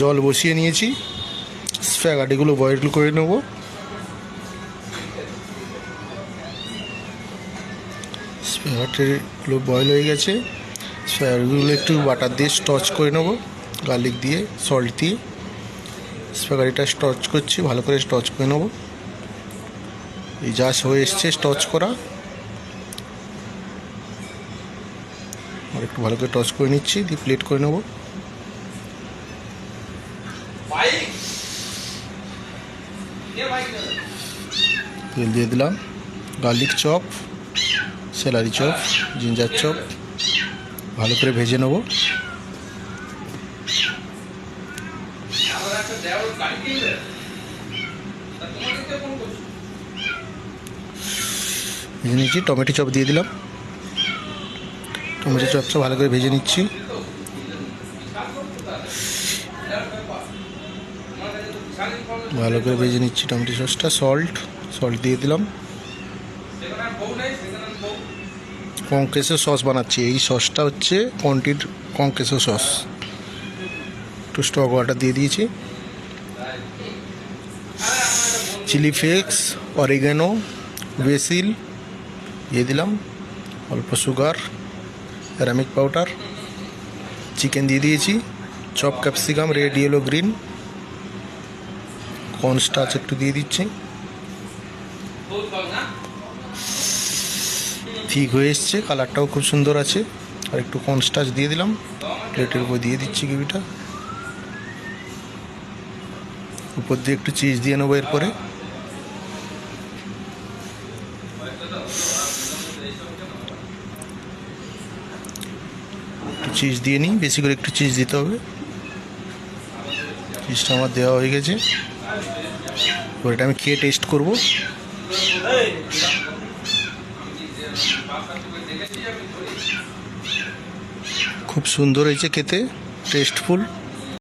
জল বসিয়ে নিয়েছি, স্প্যাগেটিগুলো বয়েল করে নেব। স্প্যাগেটিগুলো বয়েল হয়ে গেছে, স্প্যাগেটিগুলো একটু বাটার দিয়ে স্টচ করে নেব, গার্লিক দিয়ে সল্ট দিয়ে। স্প্যাগেটিটা স্টচ করছি, ভালো করে স্টচ করে নেব। এই জাস্ট হয়ে এসছে স্টচ করা, আর একটু ভালো করে টচ করে নিচ্ছি, দিয়ে প্লেট করে নেব। তেল দিয়ে দিলাম, garlic chop, celery chop, ginger chop ভালো করে ভেজে নেব। ভেজে নিচ্ছি, টমেটো চপ দিয়ে দিলাম, টমেটো চপটা ভালো করে ভেজে নিচ্ছি। ভালো করে ভেজে নিচ্ছি টমেটো সসটা। সল্ট দিয়ে দিলাম। কংকেশো সস বানাচ্ছি, এই সসটা হচ্ছে কংকেশো সস। একটু স্টক ওয়াটার দিয়ে দিয়েছি, চিলি ফ্লেক্স, অরিগানো, বেসিল দিয়ে দিলাম, অল্প সুগার, সেরামিক পাউডার, চিকেন দিয়ে দিয়েছি, chop capsicum red, yellow, green, cornstarch একটু দিয়ে দিচ্ছি। ঠিক হয়ে এসছে, কালারটাও খুব সুন্দর আছে। আর একটু কর্নস্টার্চ দিয়ে দিলাম, প্লেটের উপর দিয়ে দিচ্ছি গ্রেভিটা। উপর দিয়ে একটু চিজ দিয়ে নেবো এরপরে। একটু চিজ দিয়ে নিই, বেশি করে একটু চিজ দিতে হবে। চিজটা আমার দেওয়া হয়ে গেছে, এবার এটা আমি খেয়ে টেস্ট করব। খুব সুন্দর হয়েছে খেতে, টেস্টফুল।